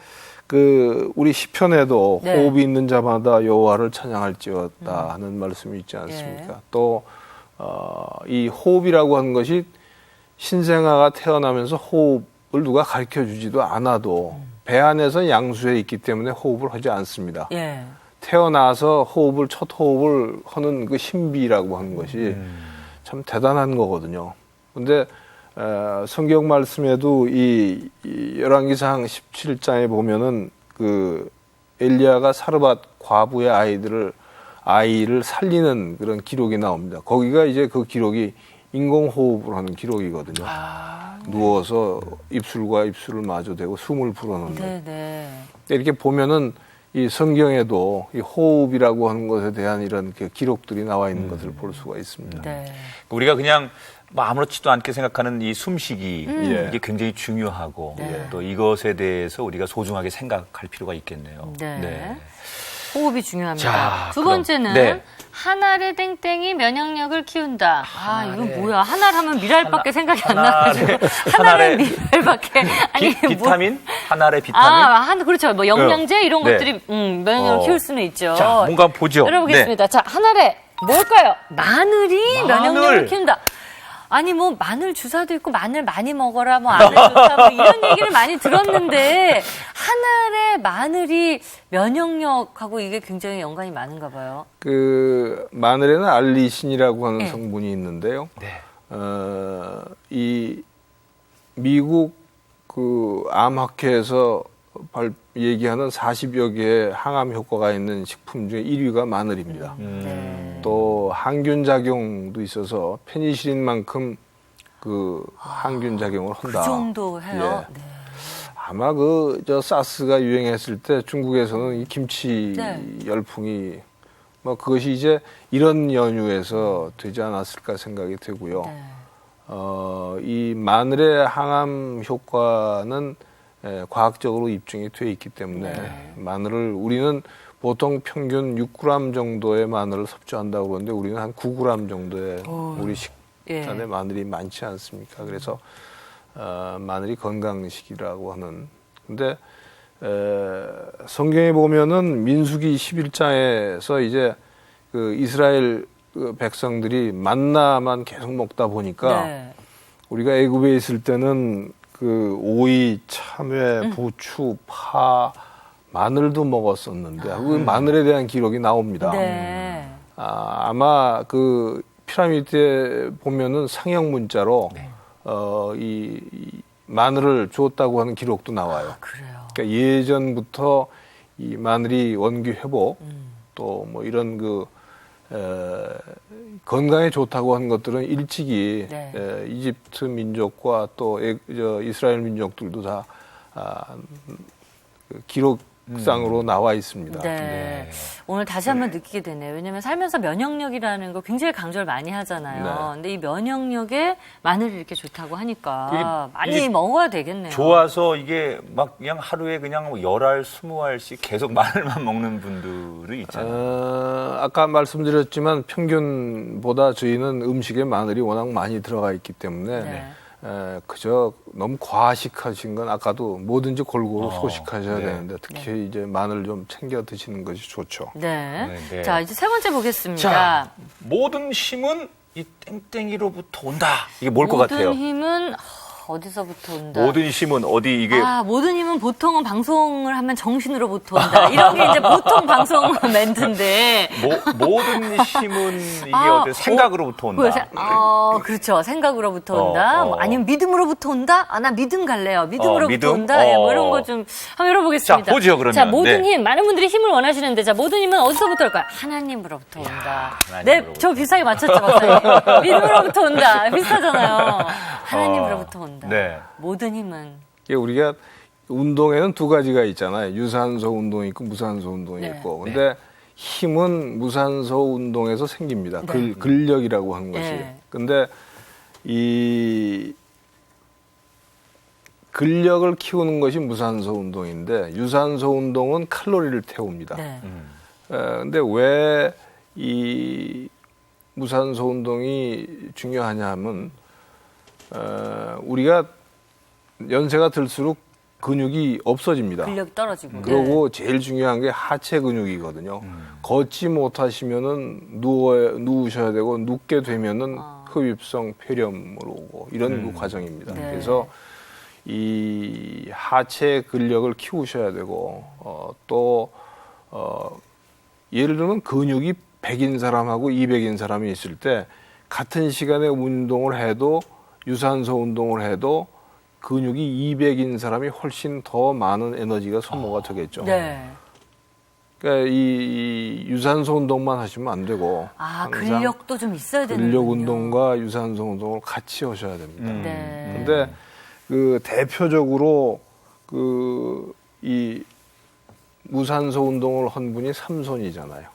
그 우리 시편에도 네. 호흡이 있는 자마다 여호와를 찬양할지어다 하는 말씀이 있지 않습니까? 예. 또 이 호흡이라고 하는 것이 신생아가 태어나면서 호흡을 누가 가르쳐 주지도 않아도 배 안에서 양수해 있기 때문에 호흡을 하지 않습니다. 예. 태어나서 첫 호흡을 하는 그 신비라고 하는 것이 참 대단한 거거든요. 근데 성경 말씀에도 이 열왕기상 17장에 보면은 그 엘리야가 사르밧 과부의 아이를 살리는 그런 기록이 나옵니다. 거기가 이제 그 기록이 인공호흡을 하는 기록이거든요. 누워서 입술과 입술을 마주대고 숨을 불어넣는. 네, 네. 이렇게 보면은 이 성경에도 이 호흡이라고 하는 것에 대한 이런 그 기록들이 나와 있는 것을 볼 수가 있습니다. 네. 우리가 그냥 뭐 아무렇지도 않게 생각하는 이 숨쉬기 이게 굉장히 중요하고 네. 또 이것에 대해서 우리가 소중하게 생각할 필요가 있겠네요. 네. 호흡이 중요합니다. 자, 두 그럼, 번째는 네. 한 알의 땡땡이 면역력을 키운다. 아, 이거 알의- 뭐야? 한 알 하면 미랄밖에 생각이 안 한 나가지고. 알의- 한 한 알의 알의- 미랄밖에. 아니, 뭐. 비타민? 한 알의 비타민? 그렇죠. 뭐 영양제 이런 네. 것들이 면역력을 키울 수는 있죠. 자, 뭔가 한번 보죠. 열어보겠습니다. 자, 한 알에 뭘까요? 마늘이 마늘. 면역력을 키운다. 아니 뭐 마늘 주사도 있고 마늘 많이 먹어라 뭐 안에 좋다 뭐 이런 얘기를 많이 들었는데 한 알에 마늘이 면역력하고 이게 굉장히 연관이 많은가 봐요. 그 마늘에는 알리신이라고 하는 네. 성분이 있는데요. 네. 이 미국 그 암학회에서 얘기하는 40여 개의 항암 효과가 있는 식품 중에 1위가 마늘입니다. 네. 또 항균 작용도 있어서 페니실린만큼 그 항균 작용을 한다. 그 정도 해요. 예. 네. 아마 사스가 유행했을 때 중국에서는 이 김치 네. 열풍이 뭐 그것이 이제 이런 연유에서 되지 않았을까 생각이 되고요. 네. 이 마늘의 항암 효과는 과학적으로 입증이 돼 있기 때문에 마늘을 우리는 보통 평균 6g 정도의 마늘을 섭취한다고 그러는데 우리는 한 9g 정도의 우리 식단에 마늘이 많지 않습니까? 그래서 마늘이 건강식이라고 하는. 근데 성경에 보면은 민수기 11장에서 이제 그 이스라엘 그 백성들이 만나만 계속 먹다 보니까 네. 우리가 애굽에 있을 때는 그 오이, 참외, 부추, 파, 마늘도 먹었었는데 그 마늘에 대한 기록이 나옵니다. 네. 아마 그 피라미드에 보면은 상형 문자로 이 마늘을 주었다고 하는 기록도 나와요. 그래요. 그러니까 예전부터 이 마늘이 원기 회복 또 뭐 이런 그 건강에 좋다고 하는 것들은 일찍이 네. 이집트 민족과 또 이스라엘 민족들도 다 그 기록상으로 나와 있습니다. 네. 오늘 다시 한번 느끼게 되네요. 왜냐하면 살면서 면역력이라는 거 굉장히 강조를 많이 하잖아요. 네. 근데 이 면역력에 마늘이 이렇게 좋다고 하니까 많이 이게 먹어야 되겠네요. 좋아서 이게 막 그냥 하루에 그냥 10알, 20알씩 계속 마늘만 먹는 분들이 있잖아요. 아까 말씀드렸지만 평균보다 저희는 음식에 마늘이 워낙 많이 들어가 있기 때문에 네. 그저 너무 과식하신 건 아까도 뭐든지 골고루 소식하셔야 네. 되는데 특히 이제 마늘 좀 챙겨 드시는 것이 좋죠. 네. 네, 네. 자, 이제 세 번째 보겠습니다. 자, 모든 힘은 이 땡땡이로부터 온다. 이게 뭘 것 같아요? 모든 힘은 어디서부터 온다? 모든 힘은 어디 이게 모든 힘은 보통은 방송을 하면 정신으로부터 온다. 이런 게 이제 보통 방송 멘트인데. 모든 힘은 이게 어떤 생각으로부터 온다. 그렇죠. 생각으로부터 온다. 뭐 아니면 믿음으로부터 온다. 나 믿음 갈래요. 믿음으로부터 믿음? 온다. 예, 뭐 이런 거 좀 한번 열어보겠습니다. 자, 보죠, 그러면. 자, 모든 네. 힘. 많은 분들이 힘을 원하시는데, 자, 모든 힘은 어디서부터 올까요? 하나님으로부터 온다. 네, 하나님으로부터. 저 비슷하게 맞췄죠, 박사님. 믿음으로부터 온다. 비슷하잖아요. 하나님으로부터 온다. 네. 모든 힘은. 우리가 운동에는 두 가지가 있잖아요. 유산소 운동이 있고 무산소 운동이 네. 있고. 근데 힘은 무산소 운동에서 생깁니다. 네. 근력이라고 하는 것이. 네. 근데 이 근력을 키우는 것이 무산소 운동인데 유산소 운동은 칼로리를 태웁니다. 네. 근데 왜 이 무산소 운동이 중요하냐 하면 우리가 연세가 들수록 근육이 없어집니다. 근력이 떨어지고. 그리고 제일 중요한 게 하체 근육이거든요. 걷지 못하시면은 누우셔야 되고 눕게 되면은 흡입성 폐렴으로 오고 이런 그 과정입니다. 네. 그래서 이 하체 근력을 키우셔야 되고 예를 들면 근육이 100인 사람하고 200인 사람이 있을 때 같은 시간에 운동을 해도 유산소 운동을 해도 근육이 200인 사람이 훨씬 더 많은 에너지가 소모가 되겠죠. 네. 그러니까 이 유산소 운동만 하시면 안 되고 항상 근력도 좀 있어야 되는 근력 운동과 유산소 운동을 같이 하셔야 됩니다. 네. 근데 그 대표적으로 그 이 무산소 운동을 한 분이 삼손이잖아요.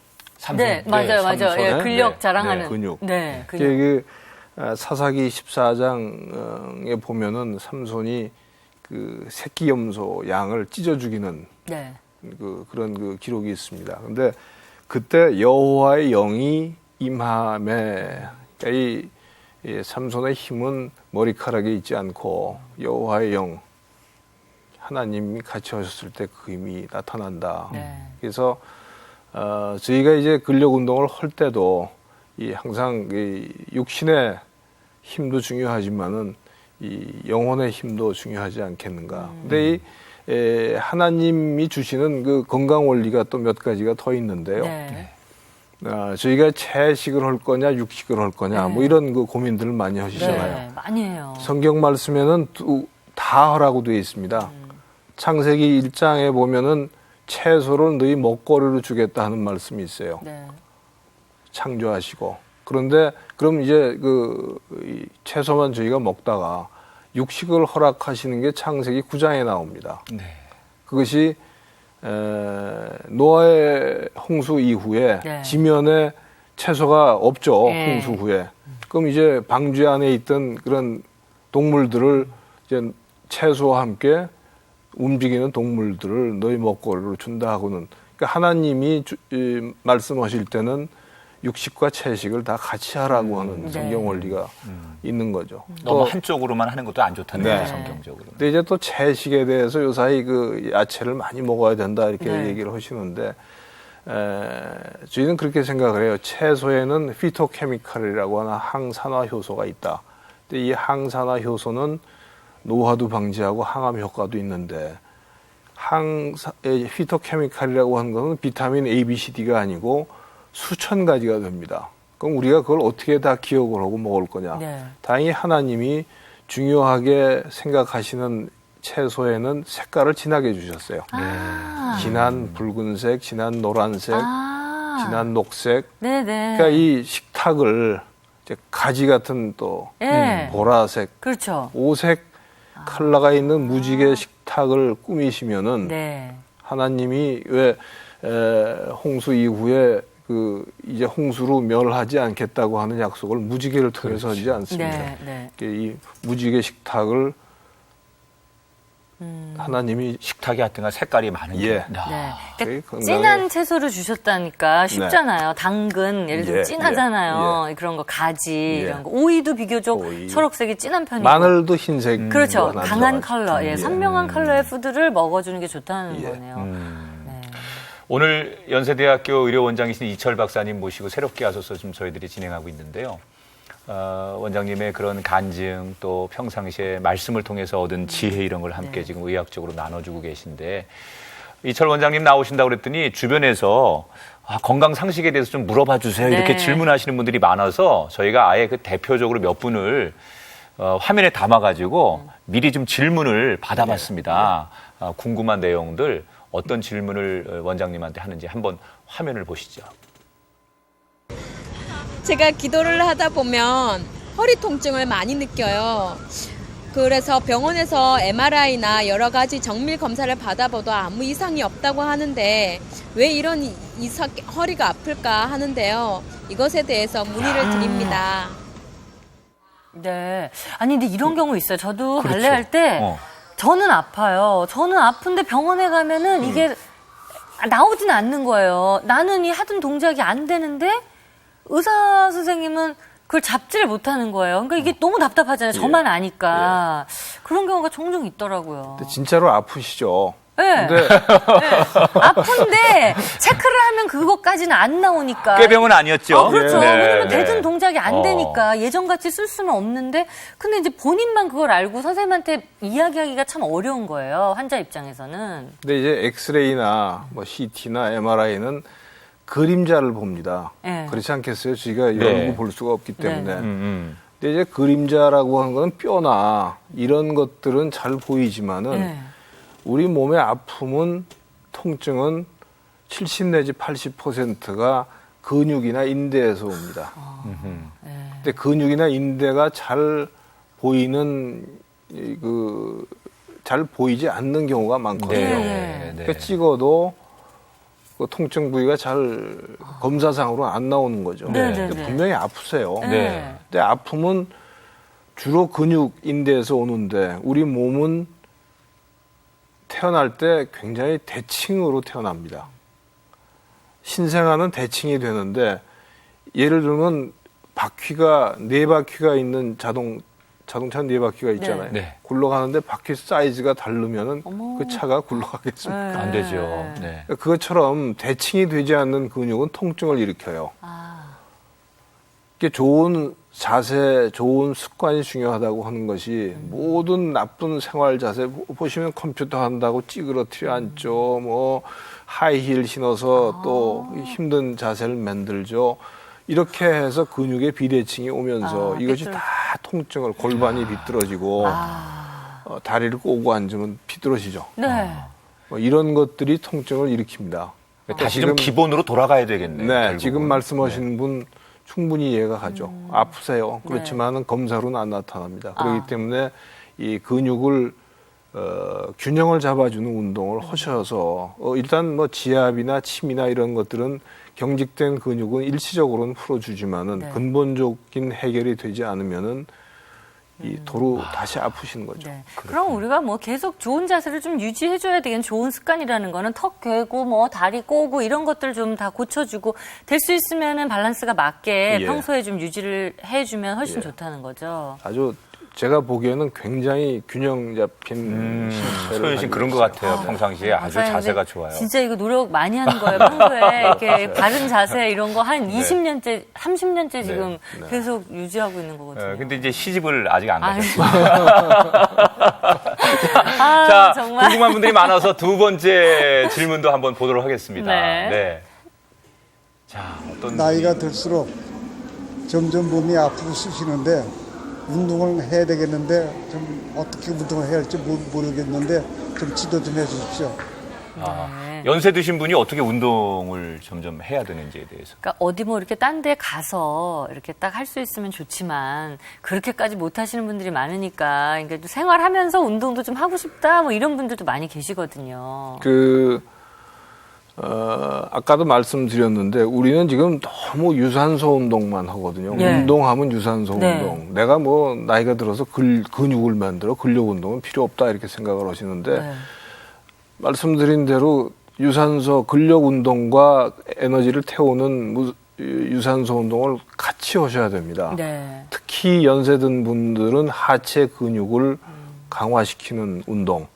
네, 맞아요. 삼손의 예, 근력 자랑하는. 근육. 네, 근육. 그 사사기 14장에 보면은 삼손이 그 새끼 염소 양을 찢어 죽이는 네. 그런 그 기록이 있습니다. 근데 그때 여호와의 영이 임함에 이 삼손의 힘은 머리카락에 있지 않고 여호와의 영 하나님이 같이 하셨을 때 그 힘이 나타난다. 네. 그래서 저희가 이제 근력 운동을 할 때도 항상 이 육신의 힘도 중요하지만은 이 영혼의 힘도 중요하지 않겠는가. 근데 이 하나님이 주시는 그 건강 원리가 또 몇 가지가 더 있는데요. 네. 저희가 채식을 할 거냐 육식을 할 거냐 뭐 이런 그 고민들을 많이 하시잖아요. 네, 많이 해요. 성경 말씀에는 다 하라고 되어 있습니다. 창세기 1장에 보면은 채소를 너희 먹거리로 주겠다 하는 말씀이 있어요. 네. 창조하시고. 그런데 그럼 이제 이 채소만 저희가 먹다가 육식을 허락하시는 게 창세기 9장에 나옵니다. 네. 그것이 노아의 홍수 이후에 네. 지면에 채소가 없죠. 네. 홍수 후에. 그럼 이제 방주 안에 있던 그런 동물들을 이제 채소와 함께 움직이는 동물들을 너희 먹거리로 준다 하고는, 그러니까 하나님이 말씀하실 때는 육식과 채식을 다 같이 하라고 하는 성경 원리가 있는 거죠. 너무 한쪽으로만 하는 것도 안 좋다는 네. 거죠, 성경적으로. 근데 이제 또 채식에 대해서 요사이 그 야채를 많이 먹어야 된다 이렇게 네. 얘기를 하시는데, 저희는 그렇게 생각을 해요. 채소에는 피토케미칼이라고 하는 항산화 효소가 있다. 근데 이 항산화 효소는 노화도 방지하고 항암 효과도 있는데, 피토케미칼이라고 하는 것은 비타민 A, B, C, D가 아니고 수천 가지가 됩니다. 그럼 우리가 그걸 어떻게 다 기억을 하고 먹을 거냐? 네. 다행히 하나님이 중요하게 생각하시는 채소에는 색깔을 진하게 주셨어요. 진한 붉은색, 진한 노란색, 진한 녹색. 네네. 그러니까 이 식탁을 이제 가지 같은 또 네. 보라색, 그렇죠. 오색 컬러가 있는 무지개 식탁을 꾸미시면은 네. 하나님이 왜 홍수 이후에 그 이제 홍수로 멸하지 않겠다고 하는 약속을 무지개를 통해서 하지 않습니다. 네. 이 무지개 식탁을 하나님이 식탁이 하여튼간 색깔이 많은 예. 게. 네. 저희 그러니까 건강에- 진한 채소를 주셨다니까 쉽잖아요. 당근 예를 들면 예, 진하잖아요. 그런 거 가지 이런 거. 오이도 비교적 오이. 초록색이 진한 편이고. 마늘도 흰색 그렇죠. 하나 강한 들어가죠. 컬러, 예, 선명한 컬러의 푸드를 먹어주는 게 좋다는 예. 거네요. 네. 오늘 연세대학교 의료원장이신 이철 박사님 모시고 새롭게 하소서 좀 저희들이 진행하고 있는데요. 원장님의 그런 간증 또 평상시에 말씀을 통해서 얻은 지혜 이런 걸 함께 지금 의학적으로 나눠주고 계신데, 이철 원장님 나오신다고 그랬더니 주변에서 건강 상식에 대해서 좀 물어봐 주세요. 네. 이렇게 질문하시는 분들이 많아서 저희가 아예 그 대표적으로 몇 분을 화면에 담아가지고 미리 좀 질문을 받아봤습니다. 궁금한 내용들 어떤 질문을 원장님한테 하는지 한번 화면을 보시죠. 제가 기도를 하다 보면 허리 통증을 많이 느껴요. 그래서 병원에서 MRI나 여러 가지 정밀 검사를 받아봐도 아무 이상이 없다고 하는데 왜 이런 허리가 아플까 하는데요. 이것에 대해서 문의를 드립니다. 네. 아니, 근데 이런 경우 있어요. 저도 그렇죠. 발레할 때 저는 아파요. 저는 아픈데 병원에 가면은 이게 나오진 않는 거예요. 나는 이 하던 동작이 안 되는데 의사 선생님은 그걸 잡지를 못하는 거예요. 그러니까 이게 너무 답답하잖아요. 저만 아니까. 그런 경우가 종종 있더라고요. 근데 진짜로 아프시죠? 네. 근데 아픈데 체크를 하면 그것까지는 안 나오니까. 꾀병은 아니었죠. 그렇죠. 네, 왜냐면 네. 대든 동작이 안 되니까 예전같이 쓸 수는 없는데 근데 이제 본인만 그걸 알고 선생님한테 이야기하기가 참 어려운 거예요. 환자 입장에서는. 근데 이제 엑스레이나 뭐 CT나 MRI는 그림자를 봅니다. 네. 그렇지 않겠어요? 저희가 네. 연구 볼 수가 없기 때문에. 네. 근데 이제 그림자라고 하는 거는 뼈나 이런 것들은 잘 보이지만은 네. 우리 몸의 아픔은 통증은 70 내지 80%가 근육이나 인대에서 옵니다. 근데 근육이나 인대가 잘 보이는 잘 보이지 않는 경우가 많거든요. 네. 그러니까 찍어도 그 통증 부위가 잘 검사상으로 안 나오는 거죠. 네, 근데 네. 분명히 아프세요. 네. 근데 아픔은 주로 근육 인대에서 오는데 우리 몸은 태어날 때 굉장히 대칭으로 태어납니다. 신생아는 대칭이 되는데 예를 들면 바퀴가 네 바퀴가 있는 자동차 네 바퀴가 있잖아요. 네. 굴러가는데 바퀴 사이즈가 다르면은 어머. 그 차가 굴러가겠습니까? 네. 안 되죠. 네. 그것처럼 대칭이 되지 않는 근육은 통증을 일으켜요. 아. 이게 좋은 자세, 좋은 습관이 중요하다고 하는 것이 모든 나쁜 생활 자세 보시면 컴퓨터 한다고 찌그러뜨려 앉죠. 뭐 하이힐 신어서 또 힘든 자세를 만들죠. 이렇게 해서 근육의 비대칭이 오면서 이것이 다 통증을 골반이 비뚤어지고 다리를 꼬고 앉으면 비뚤어지죠. 네. 뭐 이런 것들이 통증을 일으킵니다. 다시 좀 기본으로 돌아가야 되겠네요. 네, 결국은. 지금 말씀하시는 분 충분히 이해가 가죠. 아프세요. 그렇지만은 검사로는 안 나타납니다. 그렇기 때문에 이 근육을 균형을 잡아주는 운동을 하셔서 일단 뭐 지압이나 침이나 이런 것들은 경직된 근육은 일시적으로는 풀어주지만은 네. 근본적인 해결이 되지 않으면은 이 도로 다시 아프시는 거죠. 네. 그럼 우리가 뭐 계속 좋은 자세를 좀 유지해줘야 되겠는 좋은 습관이라는 거는 턱 괴고 뭐 다리 꼬고 이런 것들 좀 다 고쳐주고 될 수 있으면은 밸런스가 맞게 예. 평소에 좀 유지를 해주면 훨씬 예. 좋다는 거죠. 아주 제가 보기에는 굉장히 균형 잡힌 신체를 소연 씨 가지고 그런 것 있어요. 같아요. 평상시에 아주 맞아요. 자세가 근데 좋아요. 진짜 이거 노력 많이 하는 거예요. 평소에 이렇게 바른 자세 이런 거 한 네. 20년째, 30년째 지금 네. 계속 유지하고 있는 거거든요. 근데 이제 시집을 아직 안 아유. 가셨어요. 아, 자, 정말. 궁금한 분들이 많아서 두 번째 질문도 한번 보도록 하겠습니다. 네. 자, 어떤 나이가 들수록 점점 몸이 아프고 쑤시는데 운동을 해야 되겠는데 좀 어떻게 운동을 해야 할지 모르겠는데 좀 지도 좀 해주십시오. 네. 연세 드신 분이 어떻게 운동을 점점 해야 되는지에 대해서. 그러니까 어디 뭐 이렇게 딴 데 가서 이렇게 딱 할 수 있으면 좋지만 그렇게까지 못 하시는 분들이 많으니까 그러니까 또 생활하면서 운동도 좀 하고 싶다 뭐 이런 분들도 많이 계시거든요. 아까도 말씀드렸는데 우리는 지금 너무 유산소 운동만 하거든요. 네. 운동하면 유산소 네. 운동. 내가 뭐 나이가 들어서 근육을 만들어 근력 운동은 필요 없다 이렇게 생각을 하시는데 네. 말씀드린 대로 유산소 근력 운동과 에너지를 태우는 유산소 운동을 같이 하셔야 됩니다. 네. 특히 연세 든 분들은 하체 근육을 강화시키는 운동.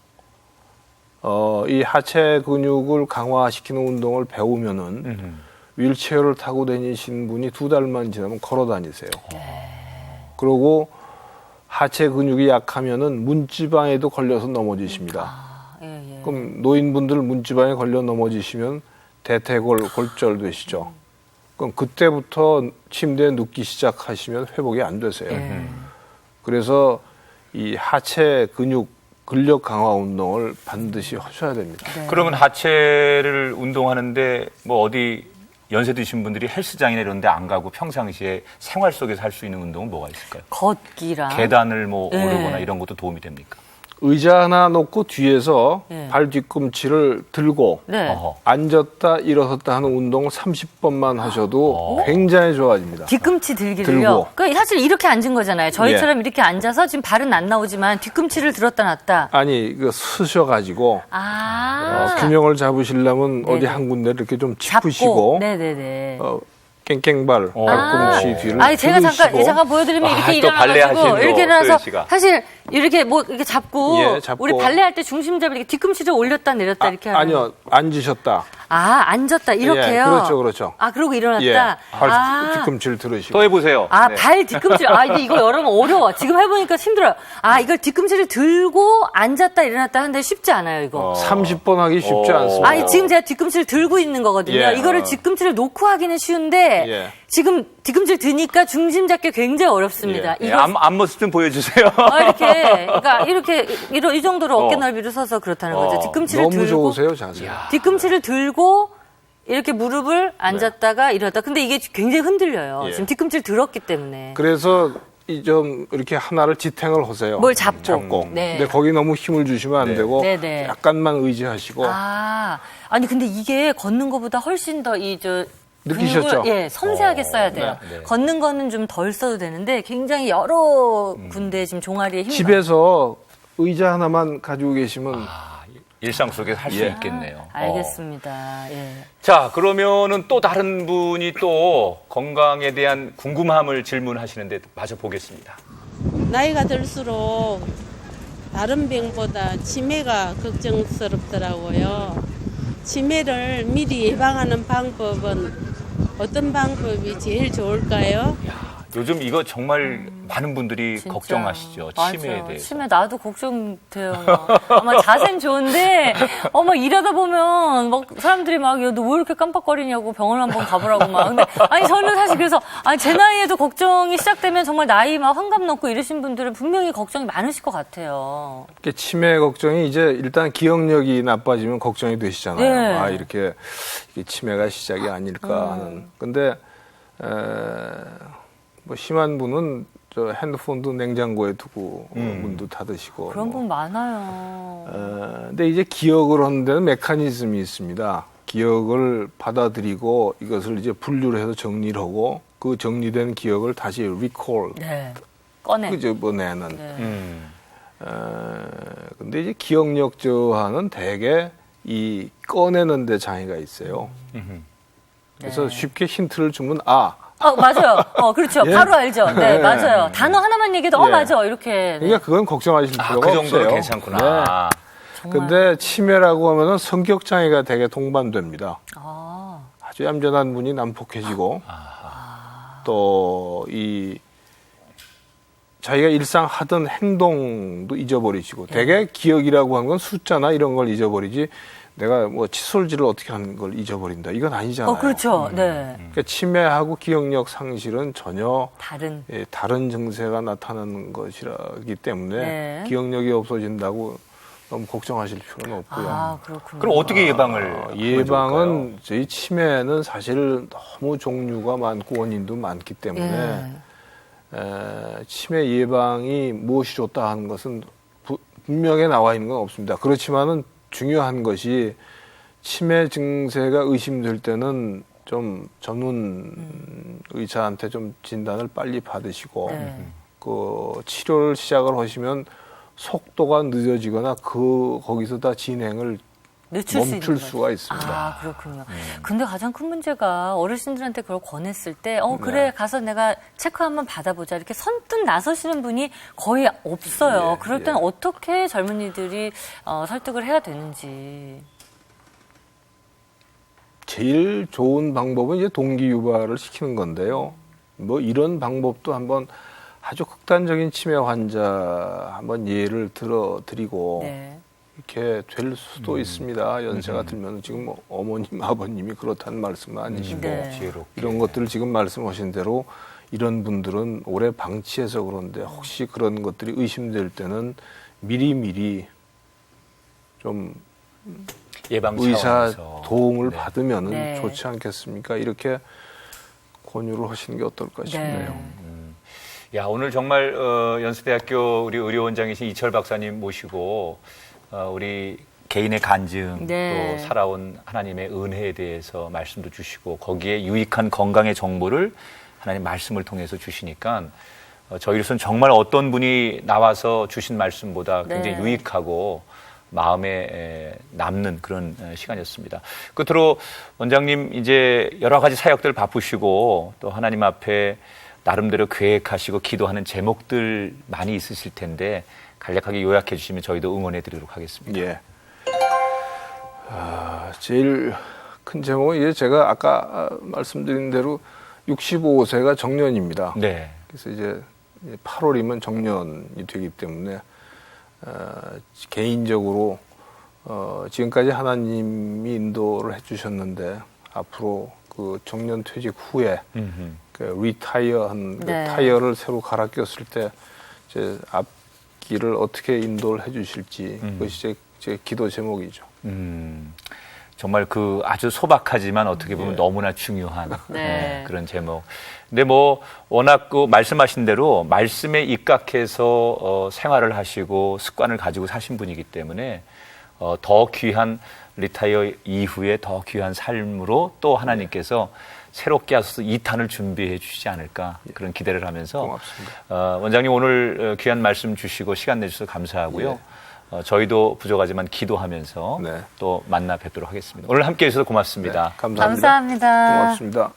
이 하체 근육을 강화시키는 운동을 배우면은 휠체어를 타고 다니신 분이 2달만 지나면 걸어 다니세요. 그리고 하체 근육이 약하면은 문지방에도 걸려서 넘어지십니다. 예, 예. 그럼 노인분들 문지방에 걸려 넘어지시면 대퇴골절 되시죠. 그럼 그때부터 침대에 눕기 시작하시면 회복이 안 되세요. 그래서 이 하체 근력 강화 운동을 반드시 하셔야 됩니다. 네. 그러면 하체를 운동하는데 뭐 어디 연세 드신 분들이 헬스장이나 이런 데 안 가고 평상시에 생활 속에서 할 수 있는 운동은 뭐가 있을까요? 걷기랑 계단을 뭐 네. 오르거나 이런 것도 도움이 됩니까? 의자 하나 놓고 뒤에서 네. 발 뒤꿈치를 들고 네. 어허. 앉았다 일어섰다 하는 운동을 30번만 하셔도 굉장히 좋아집니다. 뒤꿈치 들기를요. 들고. 그러니까 사실 이렇게 앉은 거잖아요. 저희처럼 이렇게 앉아서 지금 발은 안 나오지만 뒤꿈치를 들었다 놨다. 아니, 쓰셔가지고 균형을 잡으시려면 네네. 어디 한 군데 이렇게 좀 잡고. 짚으시고 네네네. 깽깽발 발꿈치 뒤를 아니 제가 들으시고. 잠깐 보여드리면 이렇게 또 발레 일어나가지고 하시는 이렇게 거, 일어나서 소연 씨가. 사실 이렇게 뭐 이렇게 잡고, 예, 잡고. 우리 발레 할 때 중심 잡을 이렇게 뒤꿈치를 올렸다 내렸다 이렇게 하는. 아니요, 앉으셨다. 앉았다 이렇게요. 예, 그렇죠, 그렇죠. 그러고 일어났다. 예, 발 뒤꿈치를 들으시고. 또 해보세요. 네. 발 뒤꿈치. 근데 이거 여러분 어려워. 지금 해보니까 힘들어요. 이걸 뒤꿈치를 들고 앉았다 일어났다 하는데 쉽지 않아요, 이거. 30번 하기 쉽지 않습니다. 지금 제가 뒤꿈치를 들고 있는 거거든요. 예. 이거를 뒤꿈치를 놓고 하기는 쉬운데, 예. 지금 뒤꿈치를 드니까 중심 잡기 굉장히 어렵습니다. 예, 이거 앞모습 좀 보여주세요. 그러니까 이 정도로 어깨 넓이로 서서 그렇다는 거죠. 뒤꿈치를 너무 들고, 좋으세요, 자세. 뒤꿈치를 들고, 이렇게 무릎을 앉았다가 일어났다. 근데 이게 굉장히 흔들려요. 예. 지금 뒤꿈치를 들었기 때문에. 그래서 좀 이렇게 하나를 지탱을 하세요. 뭘 잡고. 네. 근데 거기 너무 힘을 주시면 안 되고 네네. 약간만 의지하시고 아니 근데 이게 걷는 것보다 훨씬 더 느끼셨죠? 근육을, 섬세하게 써야 돼요. 네. 걷는 거는 좀 덜 써도 되는데 굉장히 여러 군데 지금 종아리에 힘이 집에서 의자 하나만 가지고 계시면 일상 속에서 할 수 예. 있겠네요. 알겠습니다. 예. 자, 그러면은 또 다른 분이 또 건강에 대한 궁금함을 질문하시는데 마저 보겠습니다. 나이가 들수록 다른 병보다 치매가 걱정스럽더라고요. 치매를 미리 예방하는 방법은 어떤 방법이 제일 좋을까요? 요즘 이거 정말 많은 분들이 진짜. 걱정하시죠. 치매에 맞아요. 대해서. 치매 나도 걱정돼요. 막 자세는 좋은데 막 일하다 보면 막 사람들이 막 너 왜 이렇게 깜빡거리냐고 병원 한번 가보라고 막. 근데 저는 사실 그래서 제 나이에도 걱정이 시작되면 정말 나이 막 환갑 넘고 이러신 분들은 분명히 걱정이 많으실 것 같아요. 이렇게 치매 걱정이 이제 일단 기억력이 나빠지면 걱정이 되시잖아요. 네. 이렇게 치매가 시작이 아닐까 하는. 근데 뭐 심한 분은 저 핸드폰도 냉장고에 두고 문도 닫으시고 그런 뭐. 분 많아요. 근데 이제 기억을 하는 데는 메커니즘이 있습니다. 기억을 받아들이고 이것을 이제 분류를 해서 정리를 하고 그 정리된 기억을 다시 recall, 네. 꺼내. 끄집어내는. 네. 근데 이제 기억력 저하는 대개 이 꺼내는 데 장애가 있어요. 그래서 네. 쉽게 힌트를 주면 맞아요. 그렇죠. 예? 바로 알죠. 네, 네. 맞아요. 단어 하나만 얘기해도 예. 맞아. 이렇게. 네. 그러니까 그건 걱정하실 필요가 그 정도로 없어요. 괜찮구나. 정말. 근데 치매라고 하면은 성격 장애가 되게 동반됩니다. 아주 얌전한 분이 난폭해지고 또 이 자기가 일상 하던 행동도 잊어버리시고 되게 기억이라고 하는 건 숫자나 이런 걸 잊어버리지 내가 뭐 칫솔질을 어떻게 하는 걸 잊어버린다 이건 아니잖아요. 그렇죠. 네. 그러니까 치매하고 기억력 상실은 전혀 다른 증세가 나타나는 것이기 때문에 네. 기억력이 없어진다고 너무 걱정하실 필요는 없고요. 그렇군요. 그럼 어떻게 예방을? 예방은 저희 치매는 사실 너무 종류가 많고 원인도 많기 때문에 치매 예방이 무엇이 좋다 하는 것은 분명히 나와 있는 건 없습니다. 그렇지만은 중요한 것이 치매 증세가 의심될 때는 좀 전문 의사한테 좀 진단을 빨리 받으시고 그 치료를 시작을 하시면 속도가 늦어지거나 거기서 다 진행을 멈출 수가 있습니다. 그렇군요. 근데 가장 큰 문제가 어르신들한테 그걸 권했을 때, 그래, 가서 내가 체크 한번 받아보자. 이렇게 선뜻 나서시는 분이 거의 없어요. 그럴 때는 어떻게 젊은이들이 설득을 해야 되는지. 제일 좋은 방법은 이제 동기 유발을 시키는 건데요. 뭐 이런 방법도 한번 아주 극단적인 치매 환자 한번 예를 들어드리고 이렇게 될 수도 있습니다. 연세가 들면 지금 뭐 어머님, 아버님이 그렇다는 말씀은 아니시고 이런 것들을 지금 말씀하신 대로 이런 분들은 오래 방치해서 그런데 혹시 그런 것들이 의심될 때는 미리미리 좀 예방 의사 차원에서. 도움을 받으면 좋지 않겠습니까? 이렇게 권유를 하시는 게 어떨까 싶네요. 야, 오늘 정말 연세대학교 우리 의료원장이신 이철 박사님 모시고 우리 개인의 간증 또 살아온 하나님의 은혜에 대해서 말씀도 주시고 거기에 유익한 건강의 정보를 하나님 말씀을 통해서 주시니까 저희로서는 정말 어떤 분이 나와서 주신 말씀보다 굉장히 유익하고 마음에 남는 그런 시간이었습니다. 끝으로 원장님 이제 여러 가지 사역들 바쁘시고 또 하나님 앞에 나름대로 계획하시고 기도하는 제목들 많이 있으실 텐데 간략하게 요약해 주시면 저희도 응원해 드리도록 하겠습니다. 예. 제일 큰 제목은 이제 제가 아까 말씀드린 대로 65세가 정년입니다. 네. 그래서 이제 8월이면 정년이 되기 때문에 개인적으로 지금까지 하나님이 인도를 해주셨는데 앞으로 그 정년 퇴직 후에 그 리타이어한 그 타이어를 새로 갈아 꼈을 때 제 앞길을 어떻게 인도를 해주실지 그것이 제 기도 제목이죠. 정말 그 아주 소박하지만 어떻게 보면 너무나 중요한 그런 제목. 근데 뭐 워낙 그 말씀하신 대로 말씀에 입각해서 생활을 하시고 습관을 가지고 사신 분이기 때문에 더 귀한 리타이어 이후에 더 귀한 삶으로 또 하나님께서 새롭게 하셔서 2탄을 준비해 주시지 않을까 그런 기대를 하면서 고맙습니다. 원장님 오늘 귀한 말씀 주시고 시간 내주셔서 감사하고요. 저희도 부족하지만 기도하면서 또 만나 뵙도록 하겠습니다. 오늘 함께해 주셔서 고맙습니다. 감사합니다. 고맙습니다.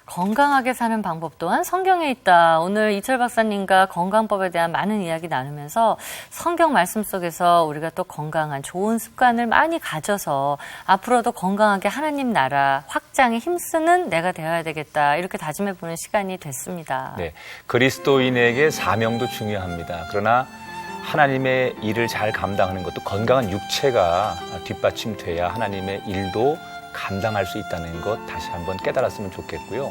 건강하게 사는 방법 또한 성경에 있다. 오늘 이철 박사님과 건강법에 대한 많은 이야기 나누면서 성경 말씀 속에서 우리가 또 건강한 좋은 습관을 많이 가져서 앞으로도 건강하게 하나님 나라 확장에 힘쓰는 내가 되어야 되겠다. 이렇게 다짐해보는 시간이 됐습니다. 네, 그리스도인에게 사명도 중요합니다. 그러나 하나님의 일을 잘 감당하는 것도 건강한 육체가 뒷받침돼야 하나님의 일도 감당할 수 있다는 것 다시 한번 깨달았으면 좋겠고요.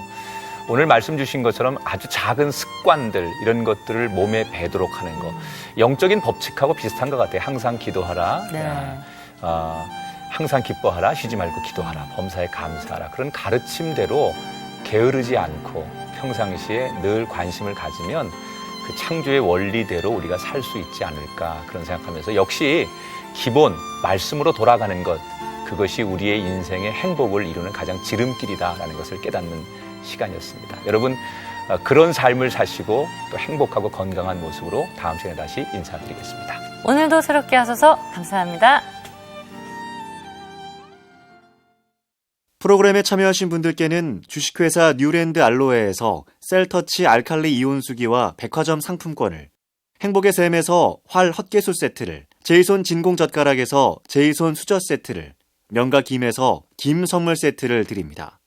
오늘 말씀 주신 것처럼 아주 작은 습관들 이런 것들을 몸에 배도록 하는 것 영적인 법칙하고 비슷한 것 같아요. 항상 기도하라. 항상 기뻐하라. 쉬지 말고 기도하라. 범사에 감사하라. 그런 가르침대로 게으르지 않고 평상시에 늘 관심을 가지면 그 창조의 원리대로 우리가 살 수 있지 않을까 그런 생각하면서 역시 기본 말씀으로 돌아가는 것 그것이 우리의 인생의 행복을 이루는 가장 지름길이다라는 것을 깨닫는 시간이었습니다. 여러분 그런 삶을 사시고 또 행복하고 건강한 모습으로 다음 시간에 다시 인사드리겠습니다. 오늘도 새롭게 하소서 감사합니다. 프로그램에 참여하신 분들께는 주식회사 뉴랜드 알로에에서 셀터치 알칼리 이온수기와 백화점 상품권을, 행복의 샘에서 활 헛개수 세트를, 제이손 진공젓가락에서 제이손 수저 세트를, 명가 김에서 김 선물 세트를 드립니다.